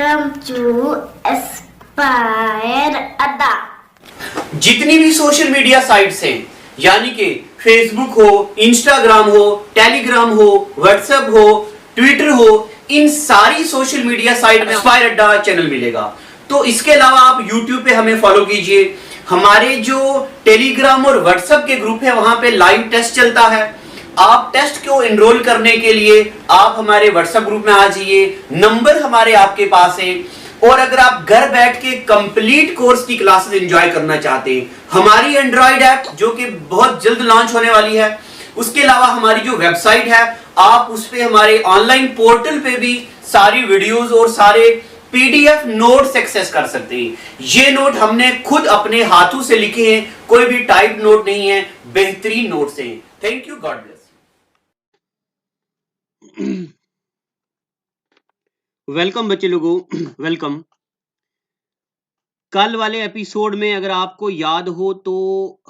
Welcome to Aspire अड्डा। जितनी भी सोशल मीडिया साइट्स हैं, यानी कि फेसबुक हो, इंस्टाग्राम हो, टेलीग्राम हो, व्हाट्सएप हो, ट्विटर हो, इन सारी सोशल मीडिया साइट में एस्पायर अड्डा चैनल मिलेगा। तो इसके अलावा आप यूट्यूब पे हमें फॉलो कीजिए। हमारे जो टेलीग्राम और व्हाट्सएप के ग्रुप है वहां पे लाइव टेस्ट चलता है। आप टेस्ट को एनरोल करने के लिए आप हमारे व्हाट्सएप ग्रुप में आ जाइए, नंबर हमारे आपके पास है। और अगर आप घर बैठ के कंप्लीट कोर्स की क्लासेस एंजॉय करना चाहते हैं, हमारी एंड्रॉइड ऐप जो कि बहुत जल्द लॉन्च होने वाली है, उसके अलावा हमारी जो वेबसाइट है आप उस पे हमारे ऑनलाइन पोर्टल पे भी सारी वीडियोस और सारे पीडीएफ नोट्स एक्सेस कर सकते हैं। ये नोट हमने खुद अपने हाथों से लिखे हैं, कोई भी टाइप नोट नहीं है, बेहतरीन नोट्स हैं। Thank you, God bless. Welcome बच्चे लोगों, वेलकम। कल वाले एपिसोड में अगर आपको याद हो तो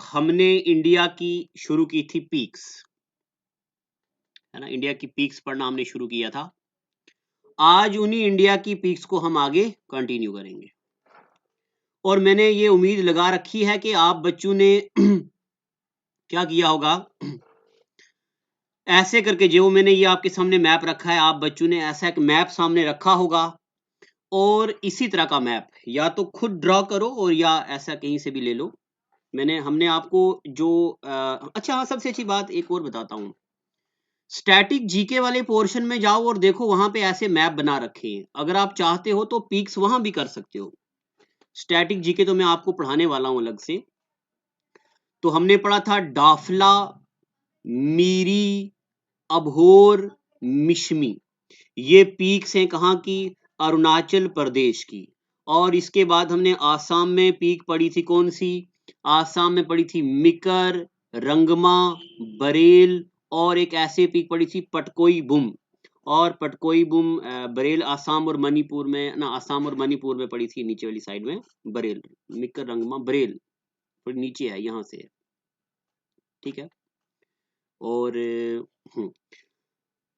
हमने इंडिया की शुरू की थी पीक्स, है ना। इंडिया की पीक्स पढ़ना हमने शुरू किया था। आज उन्हीं इंडिया की पीक्स को हम आगे कंटिन्यू करेंगे और मैंने ये उम्मीद लगा रखी है कि आप बच्चों ने क्या किया होगा, ऐसे करके जो मैंने ये आपके सामने मैप रखा है, आप बच्चों ने ऐसा एक मैप सामने रखा होगा और इसी तरह का मैप या तो खुद ड्रॉ करो और या ऐसा कहीं से भी ले लो। हमने आपको जो अच्छा हाँ, सबसे अच्छी बात एक और बताता हूँ। स्टैटिक जीके वाले पोर्शन में जाओ और देखो वहां पे ऐसे मैप बना रखे हैं। अगर आप चाहते हो तो पीक्स वहां भी कर सकते हो। स्टैटिक जीके तो मैं आपको पढ़ाने वाला हूं अलग से। तो हमने पढ़ा था डाफला, मीरी, अभोर, मिशमी। ये पीक्स हैं कहाँ की? अरुणाचल प्रदेश की। और इसके बाद हमने आसाम में पीक पढ़ी थी, कौन सी? आसाम में पढ़ी थी मिकर, रंगमा, बरेल, और एक ऐसे पीक पढ़ी थी पटकोई बुम। और पटकोई बुम बरेल आसाम और मणिपुर में ना, आसाम और मणिपुर में पड़ी थी, नीचे वाली साइड में बरेल, मिकर, रंगमा, बरेल नीचे है, यहाँ से है, ठीक है। और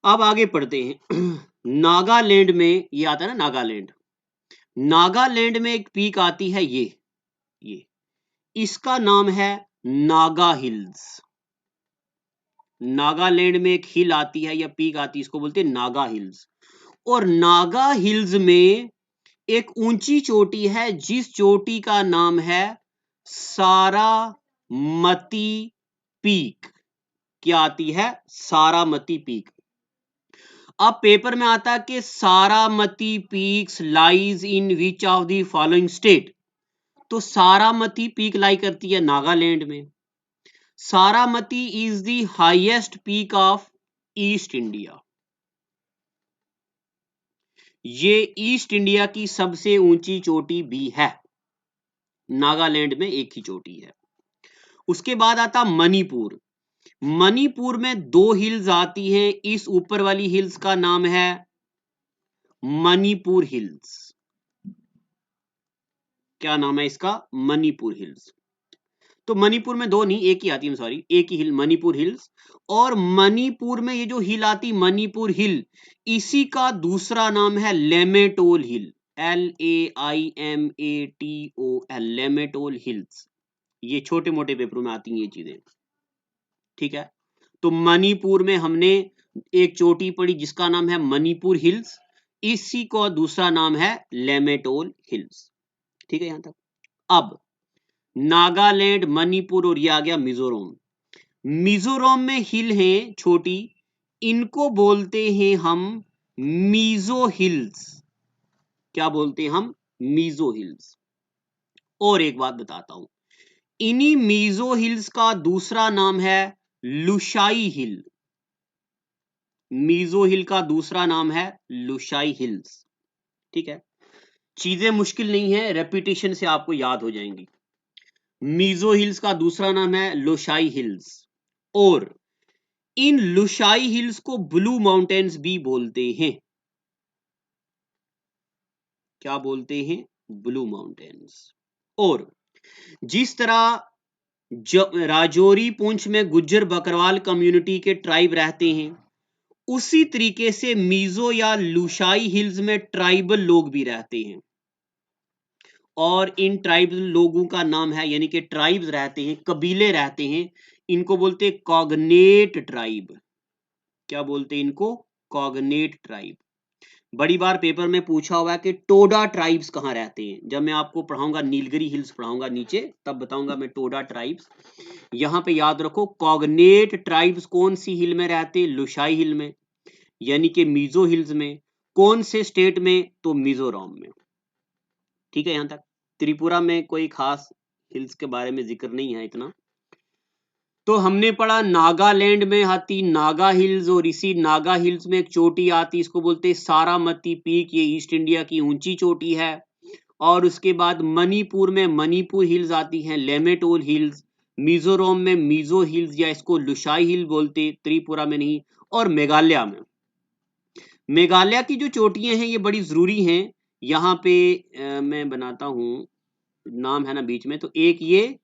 अब आगे पढ़ते हैं। नागालैंड में ये आता है ना, नागालैंड। नागालैंड में एक पीक आती है ये इसका नाम है नागा हिल्स। नागालैंड में एक हिल आती है या पीक आती है, इसको बोलते हैं नागा हिल्स। और नागा हिल्स में एक ऊंची चोटी है जिस चोटी का नाम है सारामती पीक। क्या आती है? सारामती पीक। अब पेपर में आता है कि Saramati peaks lies in which of the following state. तो सारामती पीक लाई करती है नागालैंड में। Saramati is the highest peak of east India. ये ईस्ट इंडिया की सबसे ऊंची चोटी भी है। नागालैंड में एक ही चोटी है। उसके बाद आता मणिपुर। मणिपुर में दो हिल्स आती हैं। इस ऊपर वाली हिल्स का नाम है मणिपुर हिल्स। क्या नाम है इसका? मणिपुर हिल्स। तो मणिपुर में दो नहीं, एक ही आती है, सॉरी, एक ही हिल मणिपुर हिल्स। और मणिपुर में ये जो हिल आती मणिपुर हिल, इसी का दूसरा नाम है लेमेटोल हिल। LAIMATOL, लेमेटोल hills. ये छोटे मोटे पेपरों में आती हैं ये चीजें, ठीक है। तो मणिपुर में हमने एक चोटी पड़ी जिसका नाम है मणिपुर हिल्स, इसी को दूसरा नाम है लेमेटोल हिल्स, ठीक है यहां तक। अब नागालैंड, मणिपुर और ये आ गया मिजोरम। मिजोरम में हिल है छोटी, इनको बोलते हैं हम मीजो हिल्स। क्या बोलते हैं हम? मीजो हिल्स। और एक बात बताता हूं, इन्हीं मीजो हिल्स का दूसरा नाम है लुशाई हिल। मीजो हिल का दूसरा नाम है लुशाई हिल्स, ठीक है। चीजें मुश्किल नहीं है, रेपिटेशन से आपको याद हो जाएंगी। मीजो हिल्स का दूसरा नाम है लुशाई हिल्स। और इन लुशाई हिल्स को ब्लू माउंटेन्स भी बोलते हैं। क्या बोलते हैं? Blue mountains. और जिस तरह राजौरी पुंछ में गुज्जर बकरवाल कम्युनिटी के ट्राइब रहते हैं, उसी तरीके से मीजो या लुशाई हिल्स में ट्राइबल लोग भी रहते हैं और इन ट्राइबल लोगों का नाम है, यानी कि ट्राइब्स रहते हैं, कबीले रहते हैं, इनको बोलते हैं कॉग्नेट ट्राइब। क्या बोलते हैं इनको? Cognate tribe. बड़ी बार पेपर में पूछा हुआ है कि टोडा ट्राइब्स कहाँ रहते हैं। जब मैं आपको पढ़ाऊंगा नीलगिरी हिल्स पढ़ाऊंगा नीचे, तब बताऊंगा मैं टोडा ट्राइब्स। यहाँ पे याद रखो कॉग्नेट ट्राइब्स कौन सी हिल में रहते हैं? लुशाई हिल में, यानी कि मीजो हिल्स में। कौन से स्टेट में? तो मिजोरम में। ठीक है, यहां तक। त्रिपुरा में कोई खास हिल्स के बारे में जिक्र नहीं है इतना। तो हमने पढ़ा नागालैंड में आती नागा हिल्स, और इसी नागा हिल्स में एक चोटी आती, इसको बोलते हैं सारामती पीक। ये ईस्ट इंडिया की ऊंची चोटी है। और उसके बाद मणिपुर में मणिपुर हिल्स आती हैं, लेमेटोल हिल्स। मिजोरम में मिजो हिल्स या इसको लुशाई हिल बोलते, त्रिपुरा में नहीं। और मेघालय में, मेघालय की जो चोटियां हैं ये बड़ी जरूरी हैं। यहाँ पे मैं बनाता हूं, नाम है ना बीच में, तो एक ये,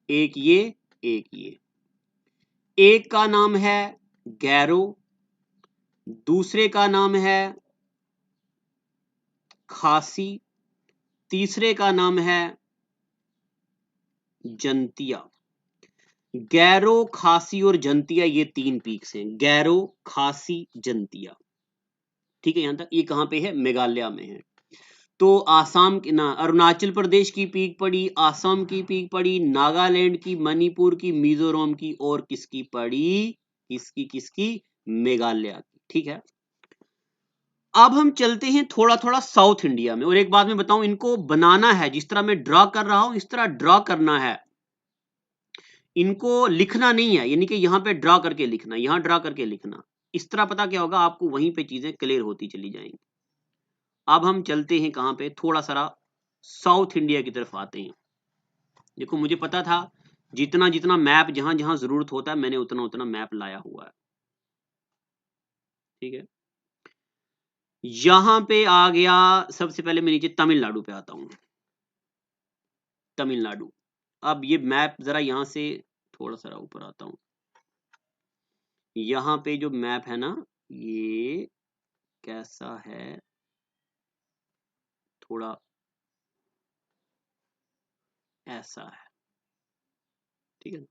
एक ये, एक ये। एक का नाम है गैरो, दूसरे का नाम है खासी, तीसरे का नाम है जंतिया। गैरो, खासी और जंतिया, ये तीन पीक्स हैं। गैरो, खासी, जंतिया। ठीक है, यहां तक। ये कहां पे है? मेघालय में है। तो आसाम की ना, अरुणाचल प्रदेश की पीक पड़ी, आसाम की पीक पड़ी, नागालैंड की, मणिपुर की, मिजोरम की, और किसकी पड़ी? किसकी किसकी? मेघालय की। ठीक है, अब हम चलते हैं थोड़ा थोड़ा साउथ इंडिया में। और एक बात मैं बताऊं, इनको बनाना है जिस तरह मैं ड्रॉ कर रहा हूं, इस तरह ड्रॉ करना है। इनको लिखना नहीं है, यानी कि यहां पे ड्रॉ करके लिखना, यहां ड्रॉ करके लिखना। इस तरह पता क्या होगा आपको, वहीं पे चीजें क्लियर होती चली जाएंगी। अब हम चलते हैं कहां पे? थोड़ा सा साउथ इंडिया की तरफ आते हैं। देखो, मुझे पता था जितना जितना मैप जहां जहां जरूरत होता है, मैंने उतना उतना मैप लाया हुआ है। ठीक है, यहां पे आ गया। सबसे पहले मैं नीचे तमिलनाडु पे आता हूं। तमिलनाडु। अब ये मैप जरा यहां से थोड़ा सा ऊपर आता हूं। यहां पे जो मैप है ना, ये कैसा है? थोड़ा ऐसा है। ठीक है,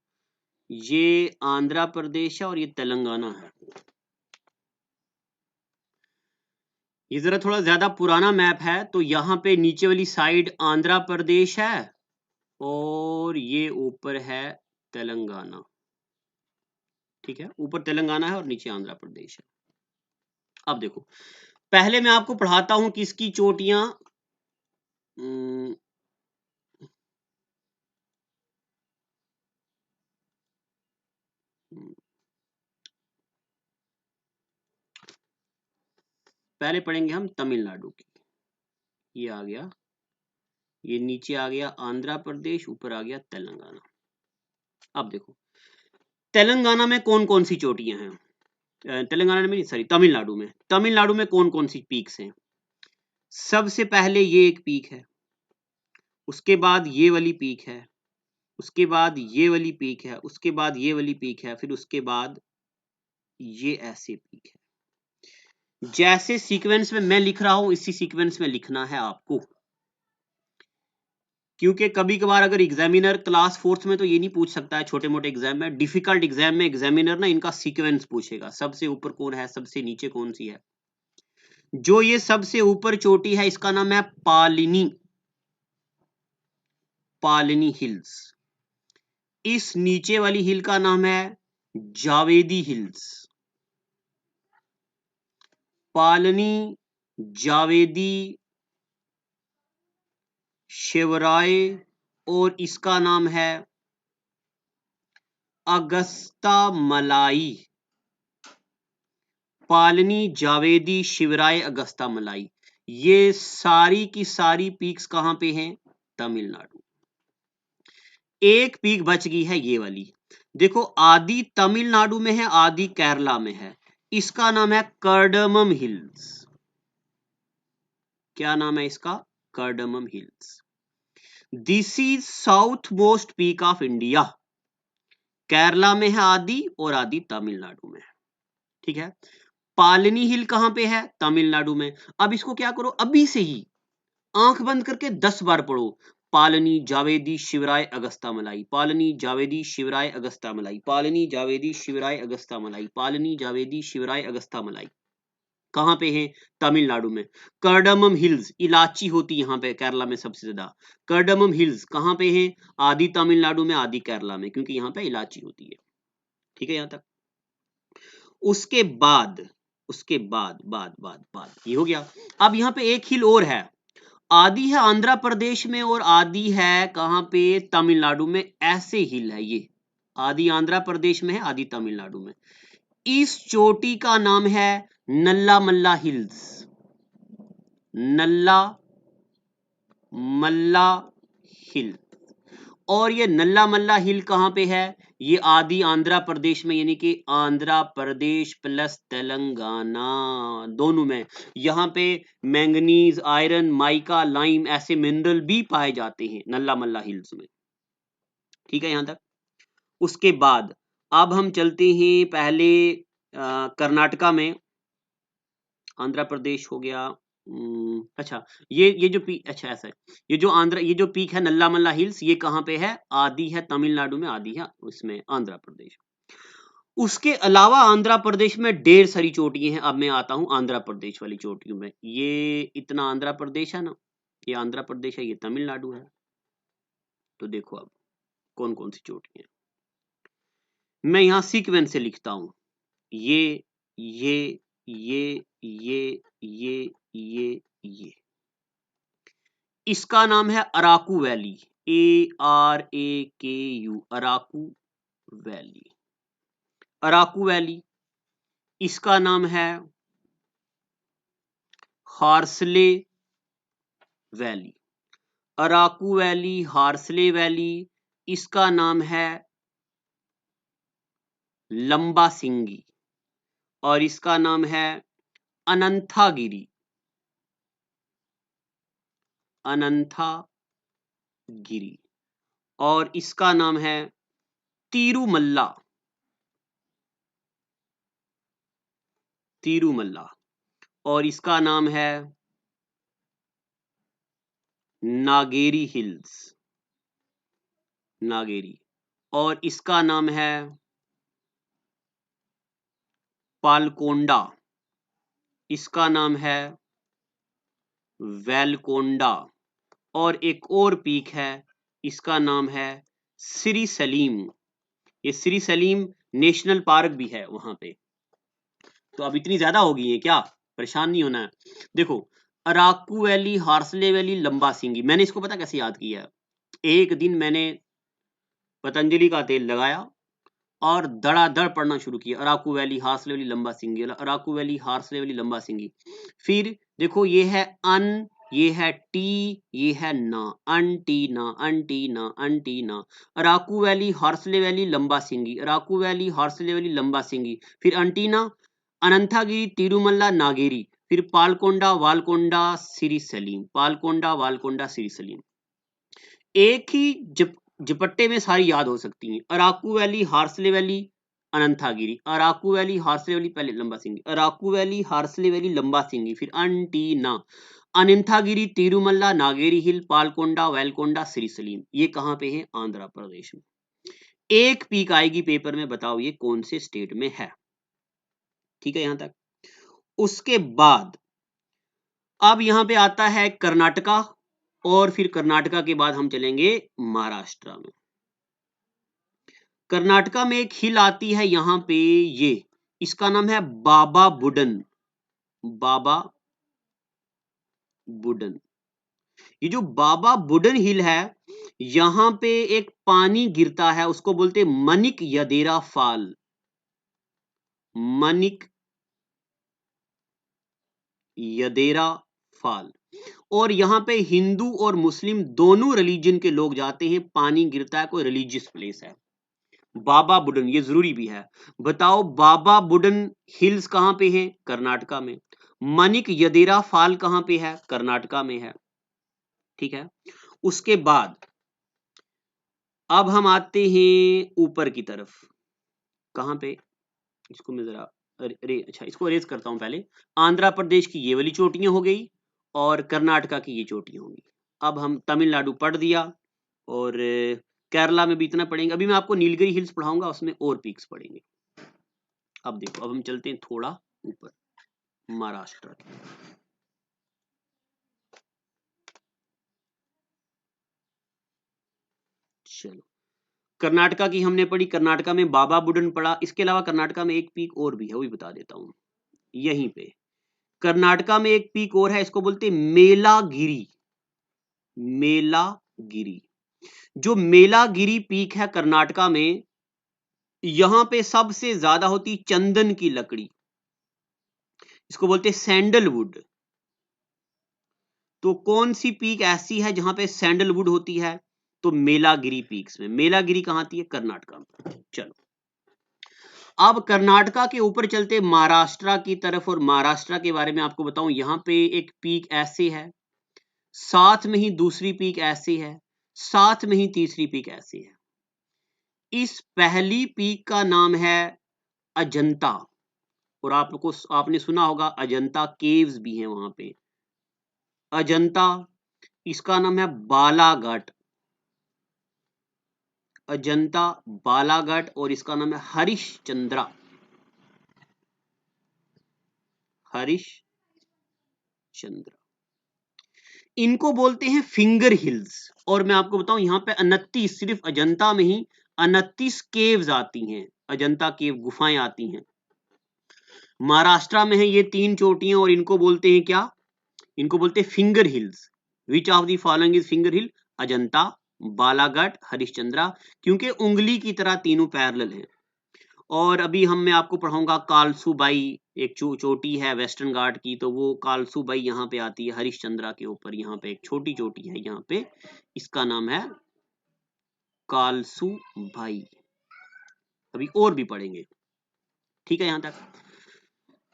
ये आंध्र प्रदेश है और ये तेलंगाना है। ये जरा थोड़ा ज्यादा पुराना मैप है, तो यहाँ पे नीचे वाली साइड आंध्र प्रदेश है और ये ऊपर है तेलंगाना। ठीक है, ऊपर तेलंगाना है और नीचे आंध्र प्रदेश है। अब देखो, पहले मैं आपको पढ़ाता हूं किसकी चोटियां। पहले पढ़ेंगे हम तमिलनाडु की। ये आ गया, ये नीचे आ गया आंध्र प्रदेश, ऊपर आ गया तेलंगाना। अब देखो, तेलंगाना में कौन कौन सी चोटियां हैं? तेलंगाना में, सॉरी, तमिलनाडु में। तमिलनाडु में कौन कौन सी पीक्स हैं? सबसे पहले ये एक पीक है, उसके बाद ये वाली पीक है, उसके बाद ये वाली पीक है, उसके बाद ये वाली पीक है, फिर उसके बाद ये ऐसे पीक है। जैसे सीक्वेंस में मैं लिख रहा हूं, इसी सीक्वेंस में लिखना है आपको। क्योंकि कभी कभार अगर एग्जामिनर क्लास 4th में तो ये नहीं पूछ सकता है, छोटे मोटे एग्जाम में, डिफिकल्ट एग्जाम में एग्जामिनर ना इनका सीक्वेंस पूछेगा, सबसे ऊपर कौन है, सबसे नीचे कौन सी है। जो ये सबसे ऊपर चोटी है, इसका नाम है पालिनी, पालिनी हिल्स। इस नीचे वाली हिल का नाम है जावेदी हिल्स। पालनी, जावेदी, शिवराय, और इसका नाम है अगस्ता मलाई। पालनी, जावेदी, शिवराय, अगस्ता मलाई, ये सारी की सारी पीक्स कहां पे हैं? तमिलनाडु। एक पीक बच गई है, ये वाली। देखो, आदि तमिलनाडु में है, आदि केरला में है। इसका नाम है कर्डमम हिल्स। क्या नाम है इसका? Cardamom Hills. This is south most peak of India. Kerala में है आदि, और आदि तमिलनाडु में है। ठीक है, पालनी हिल कहां पे है? तमिलनाडु में। अब इसको क्या करो, अभी से ही आंख बंद करके 10 बार पढ़ो। पालनी जावेदी शिवराय अगस्ता मलाई, पालनी जावेदी शिवराय अगस्ता मलाई, पालनी जावेदी शिवराय अगस्ता मलाई, पालनी जावेदी शिवराय अगस्ता मलाई। कहां पे है? तमिलनाडु में। कर्डमम हिल्स, इलाची होती यहां पे केरला में सबसे ज्यादा। कर्डमम हिल्स कहां पे है? आदि तमिलनाडु में, आदि केरला में, क्योंकि यहां पे इलाची होती है। ठीक है यहां तक। उसके बाद ये हो गया। अब यहां पे एक हिल और है, आदि है आंध्र प्रदेश में और आदि है कहां पे? तमिलनाडु में। ऐसे हिल है ये, आदि आंध्र प्रदेश में है, आदि तमिलनाडु में। इस चोटी का नाम है नल्ला मल्ला हिल्स, नल्ला मल्ला हिल। और ये नल्ला मल्ला हिल कहां पे है? ये आदि आंध्र प्रदेश में, यानी कि आंध्र प्रदेश प्लस तेलंगाना दोनों में। यहां पे मैंगनीज, आयरन, माइका, लाइम ऐसे मिनरल भी पाए जाते हैं नल्ला मल्ला हिल्स में। ठीक है यहां तक। उसके बाद अब हम चलते हैं पहले कर्नाटका में। आंध्र प्रदेश हो गया। अच्छा ये जो पीक, अच्छा ऐसा है, ये जो पीक है नल्ला मल्ला हिल्स, ये कहां पे है? आदि है तमिलनाडु में, आदि है उसमें आंध्र प्रदेश। उसके अलावा आंध्र प्रदेश में ढेर सारी चोटियां हैं। अब मैं आता हूं आंध्र प्रदेश वाली चोटियों में। ये इतना आंध्र प्रदेश है ना, ये आंध्र प्रदेश है, ये तमिलनाडु है। तो देखो अब कौन कौन सी चोटियां, मैं यहां सीक्वेंस से लिखता हूं। ये ये ये ये ये ये इसका नाम है Araku valley, ARAKU, Araku valley. Araku valley. इसका नाम है हार्सले valley, Araku valley, Horsley valley. इसका नाम है लंबा सिंगी, और इसका नाम है अनंथागिरी, अनंथागिरी। और इसका नाम है तिरुमल्ला, तिरुमल्ला। और इसका नाम है नागेरी हिल्स, नागेरी। और इसका नाम है पालकोंडा, इसका नाम है वेलकोंडा। और एक और पीक है, इसका नाम है श्री सलीम। ये श्री सलीम नेशनल पार्क भी है वहां पे। तो अब इतनी ज्यादा हो गई है क्या? परेशान नहीं होना है। देखो अराकू वैली, हार्सले वैली, लंबा सिंगी, मैंने इसको पता कैसे याद किया है? एक दिन मैंने पतंजलि का तेल लगाया और धड़ाधड़ पढ़ना शुरू किया, Araku valley, Horsley valley, Lambasingi, Araku valley, Horsley valley, Lambasingi. फिर देखो ये है अन, ये है टी, ये है ना, अंटीना, अंटीना, अंटीना। Araku valley, Horsley valley, Lambasingi, Araku valley, Horsley valley, Lambasingi. फिर अंटीना, अनंथागिरी, तिरुमल्ला, नागेरी। फिर पालकोंडा, वालकोंडा, श्री सलीम, पालकोंडा, वालकोंडा, श्री सलीम। एक ही झपट्टे में सारी याद हो सकती हैं। Araku valley, Horsley valley, Anantagiri, Araku valley, Horsley valley, पहले Lambasingi, Araku valley, Horsley valley, Lambasingi, फिर अंटीना, अनंथागिरी, तिरुमल्ला, नागेरी हिल, पालकोंडा, वेलकोंडा, श्री सलीम। ये कहां पे है? आंध्र प्रदेश में। एक पीक आएगी पेपर में, बताओ ये कौन से स्टेट में है। ठीक है यहां तक। उसके बाद अब यहां पे आता है कर्नाटका, और फिर कर्नाटका के बाद हम चलेंगे महाराष्ट्र में। कर्नाटका में एक हिल आती है यहां पे, ये इसका नाम है बाबा बुडन, बाबा बुडन। ये जो बाबा बुडन हिल है, यहां पे एक पानी गिरता है, उसको बोलते हैं मनिक यदेरा फॉल, मनिक यदेरा फॉल। और यहां पे हिंदू और मुस्लिम दोनों रिलीजन के लोग जाते हैं, पानी गिरता है, कोई रिलीजियस प्लेस है। बाबा बुडन, ये जरूरी भी है। बताओ बाबा बुडन हिल्स कहां पे है? कर्नाटका में। मनिक यदेरा फॉल कहां पे है? कर्नाटका में है। ठीक है। उसके बाद अब हम आते हैं ऊपर की तरफ। कहां पे? इसको मैं जरा अरे अच्छा, इसको अरेज करता हूं पहले। आंध्र प्रदेश की ये वाली चोटियां हो गई और कर्नाटका की ये चोटियां होंगी। अब हम तमिलनाडु पढ़ दिया और केरला में भी इतना पढ़ेंगे। अभी मैं आपको नीलगिरी हिल्स पढ़ाऊंगा, उसमें और पीक्स पढ़ेंगे। अब देखो, अब हम चलते हैं थोड़ा ऊपर, महाराष्ट्र की। चलो, कर्नाटका की हमने पढ़ी, कर्नाटका में बाबा बुडन पढ़ा। इसके अलावा कर्नाटका में एक पीक और भी है, वो भी बता देता हूं यहीं पे। कर्नाटका में एक पीक और है, इसको बोलते हैं मेलागिरी। मेलागिरी, जो मेलागिरी पीक है कर्नाटका में, यहां पे सबसे ज्यादा होती चंदन की लकड़ी, इसको बोलते हैं सैंडलवुड। तो कौन सी पीक ऐसी है जहां पे सैंडलवुड होती है? तो मेलागिरी पीक्स में। मेलागिरी कहां आती है? कर्नाटका में। चलो, अब कर्नाटका के ऊपर चलते महाराष्ट्र की तरफ, और महाराष्ट्र के बारे में आपको बताऊं, यहां पे एक पीक ऐसे है, साथ में ही दूसरी पीक ऐसी है, साथ में ही तीसरी पीक ऐसी है। इस पहली पीक का नाम है अजंता, और आपने सुना होगा अजंता केव्स भी हैं वहां पे। अजंता, इसका नाम है बालाघाट। अजंता, बालाघाट, और इसका नाम है हरिश्चंद्रा। हरिश्चंद्रा, इनको बोलते हैं फिंगर हिल्स। और मैं आपको बताऊं, यहां पे 29, सिर्फ अजंता में ही 29 केव्स आती हैं, अजंता केव गुफाएं आती हैं। महाराष्ट्र में है ये 3 चोटियां, और इनको बोलते हैं क्या? इनको बोलते हैं finger hills. Which of the following is finger hill? Ajanta, Balaghat, Harishchandra, क्योंकि उंगली की तरह तीनों पैरेलल हैं। और अभी मैं आपको पढ़ाऊंगा कालसूबाई, एक चोटी है वेस्टर्न घाट की, तो वो कालसूबाई यहाँ पे आती है हरिश्चंद्रा के ऊपर। यहाँ पे एक छोटी चोटी है यहाँ पे, इसका नाम है कालसूबाई। अभी और भी पढ़ेंगे, ठीक है यहां तक।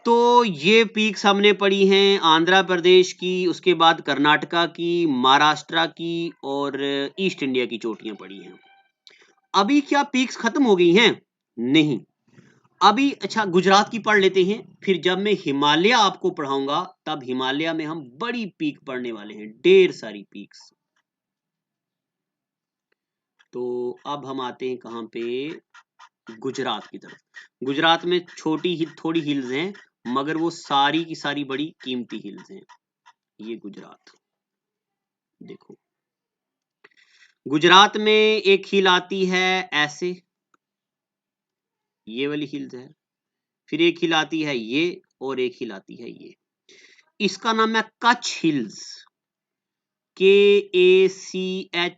तो ये पीक्स हमने पढ़ी हैं आंध्र प्रदेश की, उसके बाद कर्नाटका की, महाराष्ट्र की, और ईस्ट इंडिया की चोटियां पढ़ी हैं। अभी क्या पीक्स खत्म हो गई हैं? नहीं, अभी अच्छा गुजरात की पढ़ लेते हैं, फिर जब मैं हिमालय आपको पढ़ाऊंगा तब हिमालय में हम बड़ी पीक पढ़ने वाले हैं, ढेर सारी पीक्स। तो अब हम आते हैं कहां पे? गुजरात की तरफ। गुजरात में थोड़ी हिल्स हैं, मगर वो सारी की सारी बड़ी कीमती हिल्स हैं। ये गुजरात देखो, गुजरात में एक हिल आती है ऐसे, ये वाली हिल्स है, फिर एक हिल आती है ये, और एक हिल आती है ये। इसका नाम है Kutch hills, KACHCH,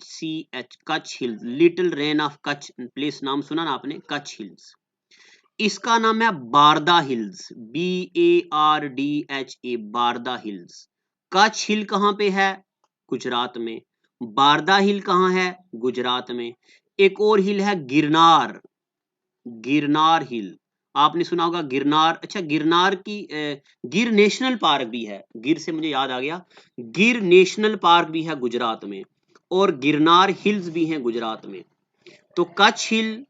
Kutch hills. Little Rann of Kutch place नाम सुना ना आपने? कच्छ हिल्स। इसका नाम है Barda hills, BARDHA, Barda hills. Kutch hill कहां पे है? गुजरात में। बारदा हिल कहां है? गुजरात में। एक और हिल है गिरनार, गिरनार हिल, आपने सुना होगा गिरनार। अच्छा, गिरनार की गिर नेशनल पार्क भी है, गिर से मुझे याद आ गया, गिर नेशनल पार्क भी है गुजरात में, और गिरनार हिल्स भी हैं गुजरात में। तो कच्छ हिल,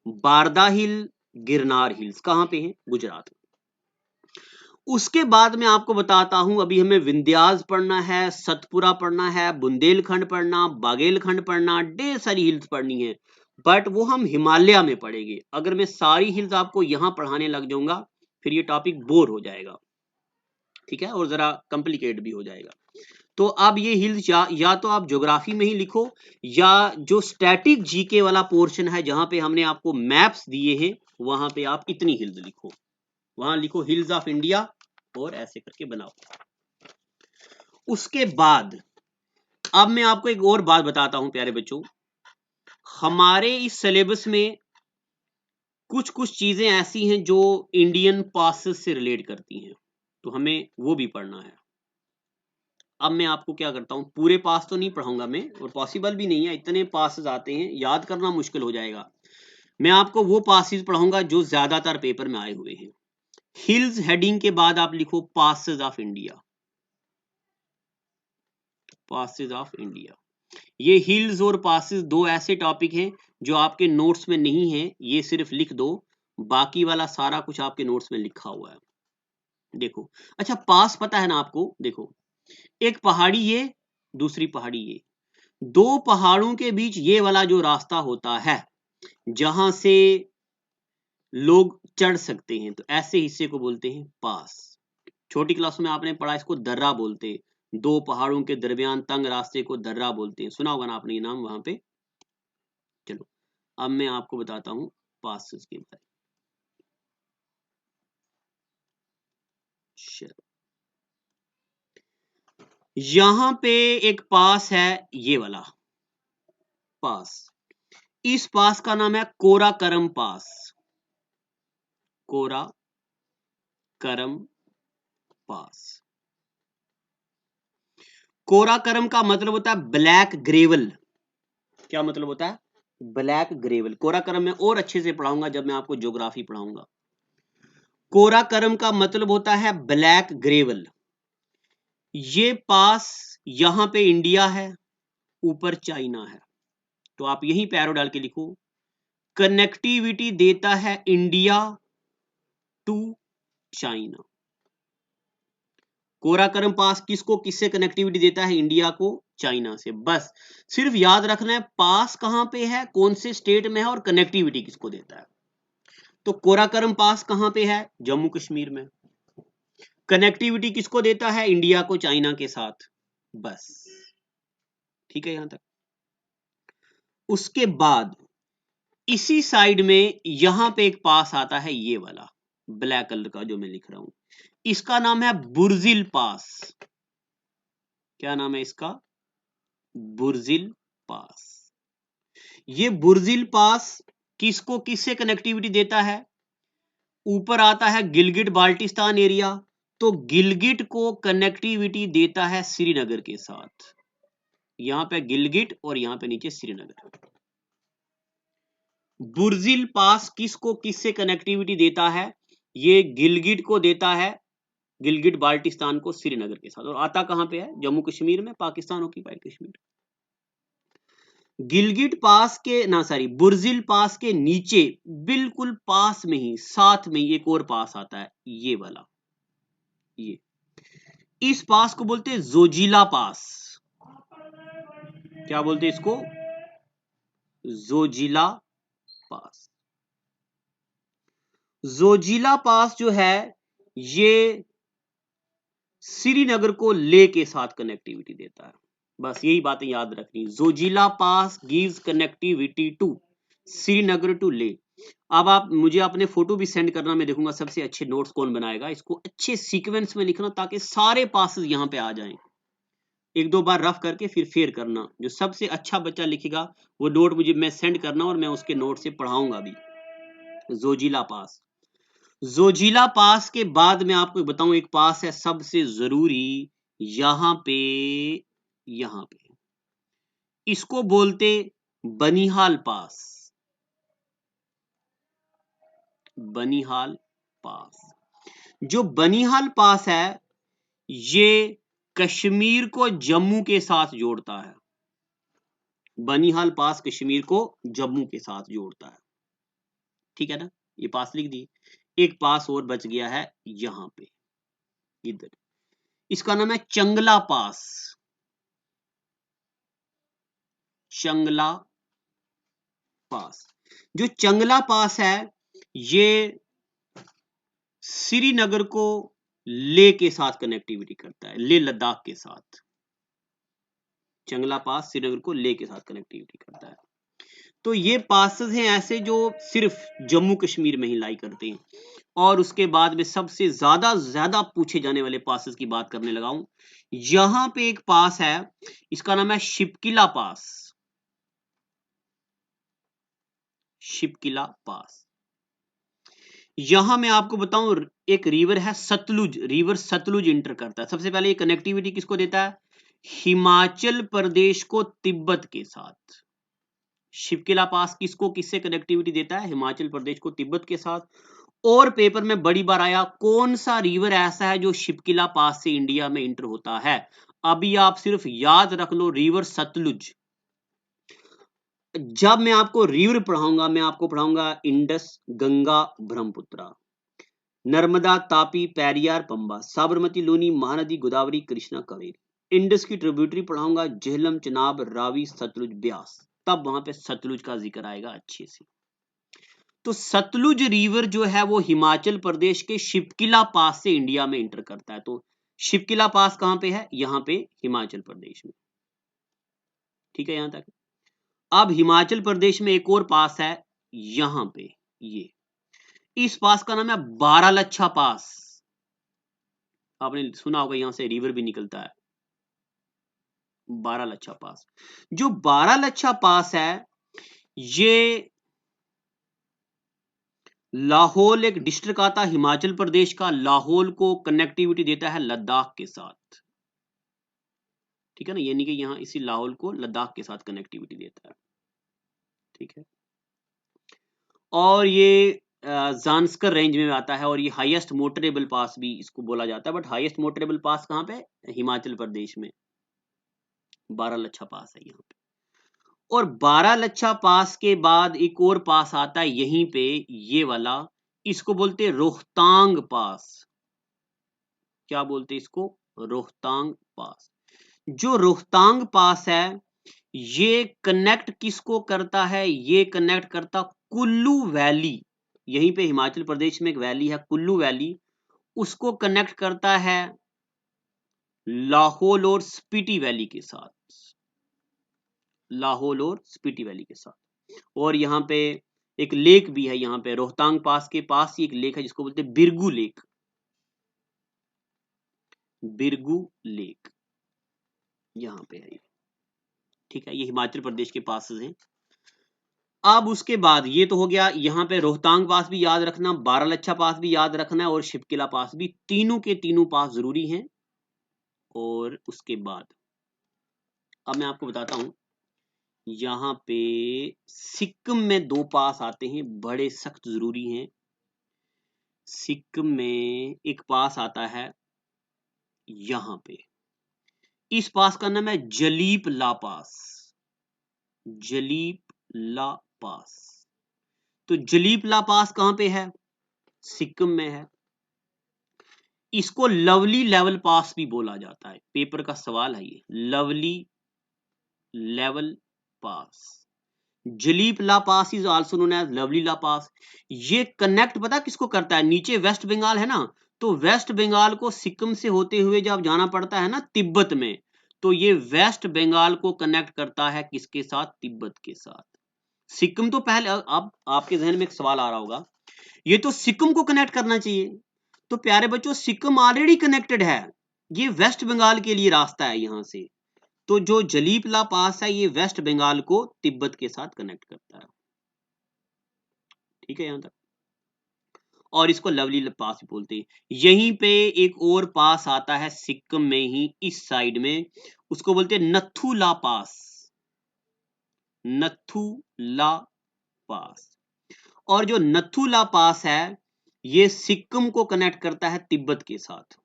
बारदा हिल, गिरनार हिल्स कहां पे हैं? गुजरात में। उसके बाद मैं आपको बताता हूं, अभी हमें विंध्यास पढ़ना है, सतपुरा पढ़ना है, बुंदेलखंड पढ़ना, बागेलखंड पढ़ना, ढेर सारी हिल्स पढ़नी है, बट वो हम हिमालय में पढ़ेंगे। अगर मैं सारी हिल्स आपको यहां पढ़ाने लग जाऊंगा फिर ये टॉपिक बोर हो जाएगा, ठीक है, और जरा कॉम्प्लिकेट भी हो जाएगा। तो अब ये हिल्स या तो आप ज्योग्राफी में ही लिखो, या जो स्टैटिक जीके वाला पोर्शन है जहां पे हमने आपको मैप्स दिए हैं, वहां पे आप इतनी हिल्स लिखो, वहां लिखो हिल्स ऑफ इंडिया, और ऐसे करके बनाओ। उसके बाद अब मैं आपको एक और बात बताता हूं प्यारे बच्चों, हमारे इस सिलेबस में कुछ कुछ चीजें ऐसी हैं जो इंडियन पासेस से रिलेट करती हैं, तो हमें वो भी पढ़ना है। अब मैं आपको क्या करता हूं, पूरे पास तो नहीं पढ़ाऊंगा मैं, और पॉसिबल भी नहीं है, इतने पासेस आते हैं, याद करना मुश्किल हो जाएगा। मैं आपको वो पासेस पढ़ाऊंगा जो ज्यादातर पेपर में आए हुए हैं। हिल्स हेडिंग के बाद आप लिखो passes of India, passes of India. ये हिल्स और पासेस दो ऐसे टॉपिक हैं जो आपके नोट्स में नहीं है, ये सिर्फ लिख दो, बाकी वाला सारा कुछ आपके नोट्स में लिखा हुआ है। देखो, अच्छा पास पता है ना आपको? देखो, एक पहाड़ी ये, दूसरी पहाड़ी ये, दो पहाड़ों के बीच ये वाला जो रास्ता होता है जहां से लोग चढ़ सकते हैं, तो ऐसे हिस्से को बोलते हैं पास। छोटी क्लास में आपने पढ़ा, इसको दर्रा बोलते हैं। दो पहाड़ों के दरमियान तंग रास्ते को दर्रा बोलते हैं, सुना होगा ना आपने ये नाम वहां पे। चलो अब मैं आपको बताता हूं पासेस के बारे में। यहां पे एक पास है, ये वाला पास। इस पास का नाम है कोराकरम पास। कोराकरम पास। कोराकरम का मतलब होता है ब्लैक ग्रेवल। क्या मतलब होता है? Black gravel. कोराकरम में और अच्छे से पढ़ाऊंगा जब मैं आपको ज्योग्राफी पढ़ाऊंगा। कोराकरम का मतलब होता है ब्लैक ग्रेवल। ये पास यहां पे इंडिया है, ऊपर चाइना है, तो आप यहीं पे एरो डाल के लिखो, कनेक्टिविटी देता है इंडिया टू चाइना। कोराकरम पास किसको किससे कनेक्टिविटी देता है? इंडिया को चाइना से। बस सिर्फ याद रखना है पास कहां पे है, कौन से स्टेट में है और कनेक्टिविटी किसको देता है। तो कोराकरम पास कहां पे है? जम्मू कश्मीर में। कनेक्टिविटी किसको देता है? इंडिया को चाइना के साथ। बस ठीक है यहां तक। उसके बाद इसी साइड में यहां पे एक पास आता है, ये वाला ब्लैक कलर का जो मैं लिख रहा हूं, इसका नाम है बुर्जिल पास। क्या नाम है इसका? बुर्जिल पास। ये बुर्जिल पास किसको किससे कनेक्टिविटी देता है? ऊपर आता है गिलगिट बाल्टिस्तान एरिया, तो गिलगिट को कनेक्टिविटी देता है श्रीनगर के साथ। यहां पे गिलगिट और यहां पे नीचे श्रीनगर। बुर्जिल पास किसको किससे कनेक्टिविटी देता है? ये गिलगिट को देता है, गिलगिट बाल्टिस्तान को श्रीनगर के साथ। और आता कहां पे है? जम्मू कश्मीर में, पाकिस्तान ऑक्यूपाइड कश्मीर। गिलगिट पास के ना सॉरी बुर्जिल पास के नीचे बिल्कुल पास में ही साथ में एक और पास आता है, ये वाला। ये इस पास को बोलते हैं जोजिला पास। क्या बोलते हैं इसको? जोजिला पास। जोजिला पास जो है ये श्रीनगर को ले के साथ कनेक्टिविटी देता है। बस यही बातें याद रखनी। Zojila pass gives connectivity to Srinagar to Leh. अब आप मुझे अपने फोटो भी सेंड करना, मैं देखूंगा सबसे अच्छे नोट्स कौन बनाएगा। इसको अच्छे सीक्वेंस में लिखना ताकि सारे पासेस यहां पे आ जाएं। एक दो बार रफ करके फिर फेर करना। जो सबसे अच्छा बच्चा लिखेगा वो नोट मुझे मैं सेंड करना और मैं उसके नोट से पढ़ाऊंगा भी। जोजिला पास। जोजिला पास के बाद मैं आपको बताऊं एक पास है सबसे जरूरी, यहां पे इसको बोलते बनिहाल पास। बनिहाल पास। जो बनिहाल पास है ये कश्मीर को जम्मू के साथ जोड़ता है। बनिहाल पास कश्मीर को जम्मू के साथ जोड़ता है। ठीक है ना? ये पास लिख दी। एक पास और बच गया है यहां पे, इधर। इसका नाम है चंगला पास। चंगला पास। जो चंगला पास है ये श्रीनगर को लेह के साथ कनेक्टिविटी करता है, लेह लद्दाख के साथ। चंगला पास श्रीनगर को लेह के साथ कनेक्टिविटी करता है। तो ये पासेस हैं ऐसे जो सिर्फ जम्मू कश्मीर में ही लाई करते हैं। और उसके बाद में सबसे ज्यादा पूछे जाने वाले पासेस की बात करने लगा हूं। यहां पे एक पास है, इसका नाम है शिपकिला पास। शिपकिला पास। यहां मैं आपको बताऊं एक रिवर है सतलुज, रिवर सतलुज इंटर करता है। सबसे पहले ये कनेक्टिविटी किसको देता है? हिमाचल प्रदेश को तिब्बत के साथ। शिपकिला पास किसको किससे कनेक्टिविटी देता है? हिमाचल प्रदेश को तिब्बत के साथ। और पेपर में बड़ी बार आया कौन सा रिवर ऐसा है जो शिपकिला पास से इंडिया में इंटर होता है? अभी आप सिर्फ याद रख लो, रिवर सतलुज। जब मैं आपको रिवर पढ़ाऊंगा, मैं आपको पढ़ाऊंगा इंडस, गंगा, ब्रह्मपुत्रा, नर्मदा, तापी, पेरियार, पंबा, साबरमती, लूनी, महानदी, गोदावरी, कृष्णा, कावेरी। इंडस की ट्रिब्यूटरी पढ़ाऊंगा, झेलम, चनाब, रावी, सतलुज, ब्यास। तब वहां पे सतलुज का जिक्र आएगा अच्छे से। तो सतलुज रिवर जो है वो हिमाचल प्रदेश के शिवकिला पास से इंडिया में एंटर करता है। तो शिवकिला पास कहां पे है? यहां पे हिमाचल प्रदेश में। ठीक है यहां तक। अब हिमाचल प्रदेश में एक और पास है यहां पे, ये इस पास का नाम है बारालच्छा पास। आपने सुना होगा यहां से रिवर भी निकलता है, बारालच्छा पास। जो बारालच्छा पास है ये लाहौल एक डिस्ट्रिक्ट आता है हिमाचल प्रदेश का, लाहौल को कनेक्टिविटी देता है लद्दाख के साथ। ठीक है ना, यानी कि यहां इसी लाहौल को लद्दाख के साथ कनेक्टिविटी देता है। ठीक है, और ये जांस्कर रेंज में आता है और ये हाईएस्ट मोटरेबल पास भी इसको बोला जाता है। बट हाईएस्ट मोटरेबल पास कहां पे? हिमाचल प्रदेश में बारालच्छा पास है यहाँ पे। और बारालच्छा पास के बाद एक और पास आता है यहीं पे, ये वाला, इसको बोलते हैं रोहतांग पास। क्या बोलते हैं इसको? रोहतांग पास। जो रोहतांग पास है ये कनेक्ट किसको करता है? ये कनेक्ट करता कुल्लू वैली, यहीं पे हिमाचल प्रदेश में एक वैली है कुल्लू वैली, उसको कनेक्ट करता है लाहौल और स्पीति वैली के साथ, लाहौल और स्पीति वैली के साथ। और यहाँ पे एक लेक भी है, यहाँ पे रोहतांग पास के पास ही एक लेक है जिसको बोलते हैं बिरगू लेक, बिरगू लेक यहाँ पे है। ठीक है, ये हिमाचल प्रदेश के पास हैं। अब उसके बाद ये तो हो गया, यहाँ पे रोहतांग पास भी याद रखना, बारालच्छा पास भी याद रखना है और शिवकिला पास भी, तीनों के तीनों पास जरूरी हैं। और उसके बाद अब मैं आपको बताता हूं, यहाँ पे सिक्किम में दो पास आते हैं, बड़े सख्त जरूरी हैं। सिक्किम में एक पास आता है यहाँ पे, इस पास का नाम है जलीप ला पास, जलीप ला पास। तो जलीप ला पास कहां पे है? सिक्किम में है। इसको लवली लेवल पास भी बोला जाता है, पेपर का सवाल है ये, lovely level pass. Jelep La pass is also known as lovely La pass. ये कनेक्ट पता किसको करता है? नीचे वेस्ट बंगाल है ना, तो वेस्ट बंगाल को सिक्किम से होते हुए जब जाना पड़ता है ना तिब्बत में, तो ये वेस्ट बंगाल को कनेक्ट करता है किसके साथ? तिब्बत के साथ। सिक्किम तो पहले, अब आपके जहन में एक सवाल आ रहा होगा, ये तो सिक्किम को कनेक्ट करना चाहिए। तो प्यारे बच्चों सिक्किम ऑलरेडी कनेक्टेड है, ये वेस्ट बंगाल के लिए रास्ता है यहां से। तो जो जलीप ला पास है ये वेस्ट बंगाल को तिब्बत के साथ कनेक्ट करता है। ठीक है यहां तक। और इसको लवली पास भी बोलते हैं। यहीं पे एक और पास आता है सिक्किम में ही इस साइड में, उसको बोलते हैं नथु ला पास, नथु ला पास। और जो नथु ला पास है ये सिक्किम को कनेक्ट करता है तिब्बत के साथ।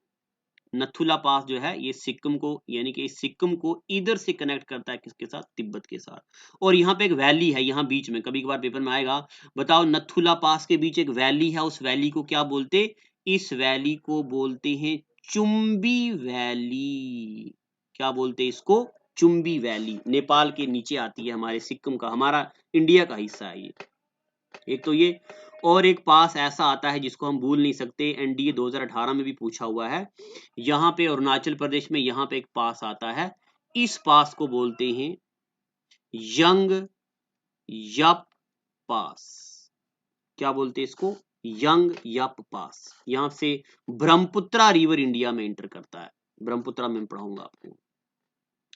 नथुला पास जो है ये सिक्किम को, यानी कि सिक्किम को इधर से कनेक्ट करता है किसके साथ? तिब्बत के साथ। और यहाँ पे एक वैली है, यहाँ बीच में कभी कभार पेपर में आएगा, बताओ नथुला पास के बीच एक वैली है, उस वैली को क्या बोलते? इस वैली को बोलते हैं चुम्बी वैली। क्या बोलते इसको? चुम्बी वैली। नेपाल के नीचे आती है, हमारे सिक्किम का, हमारा इंडिया का हिस्सा है ये। एक तो ये, और एक पास ऐसा आता है जिसको हम भूल नहीं सकते, एनडीए 2018 में भी पूछा हुआ है, यहाँ पे अरुणाचल प्रदेश में यहाँ पे एक पास आता है, इस पास को बोलते हैं यंग यप पास। क्या बोलते हैं इसको? यंग यप पास। यहां से ब्रह्मपुत्रा रिवर इंडिया में एंटर करता है, ब्रह्मपुत्रा में पढ़ाऊंगा आपको।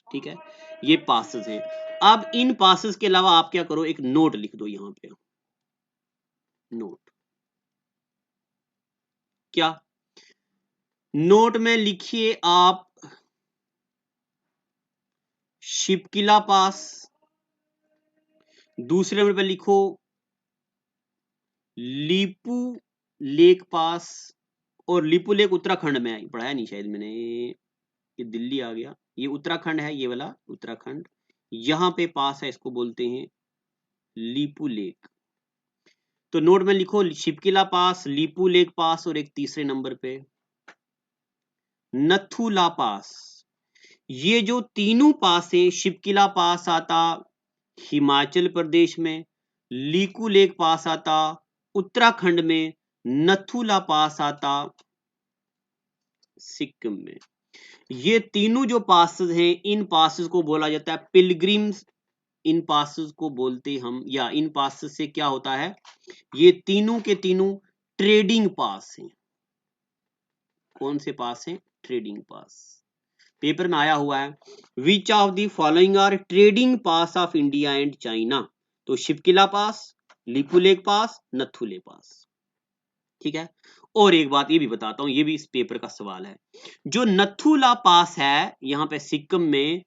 ठीक है, ये पासेस हैं। अब इन पासेस के अलावा आप क्या करो, एक नोट लिख दो यहां पे, नोट। क्या नोट में लिखिए आप शिवकिला पास, दूसरे नंबर पे लिखो लीपू लेक पास, और लीपू लेक उत्तराखंड में है, पढ़ाया नहीं शायद मैंने, ये दिल्ली आ गया, ये उत्तराखंड है, ये वाला उत्तराखंड। यहां पे पास है, इसको बोलते हैं लीपू लेक। तो नोट में लिखो शिपकिला पास, लीपू लेक पास और एक तीसरे नंबर पे नथुला पास। ये जो तीनों पास है, शिपकिला पास आता हिमाचल प्रदेश में, लीकू लेक पास आता उत्तराखंड में, नथुला पास आता सिक्किम में। ये तीनों जो पासेस हैं, इन पासेस को बोला जाता है पिलग्रिम्स। इन पासेस को बोलते हम, या इन पासेस से क्या होता है, ये तीनों के तीनों ट्रेडिंग पास हैं। कौन से पास हैं? ट्रेडिंग पास। पेपर में आया हुआ है, which of the following are trading pass of India and China. तो Shipki La pass, Lipulekh pass, Nathu La pass. ठीक है। और एक बात ये भी बताता हूं, ये भी इस पेपर का सवाल है। जो नथुला पास है यहां पे सिक्किम में,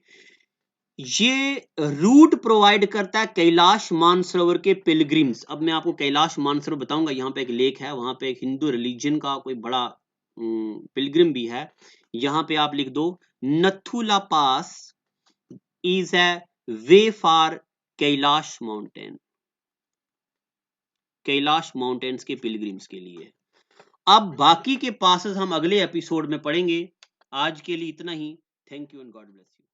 ये रूट प्रोवाइड करता है कैलाश मानसरोवर के पिलग्रिम्स। अब मैं आपको कैलाश मानसरोवर बताऊंगा। यहाँ पे एक लेक है, वहां पे एक हिंदू रिलीजन का कोई बड़ा पिलग्रिम भी है। यहाँ पे आप लिख दो Nathula pass is a way for Kailash mountain. Kailash mountains के पिलग्रिम्स के लिए। अब बाकी के पासेस हम अगले एपिसोड में पढ़ेंगे। आज के लिए इतना ही। Thank you and God bless you.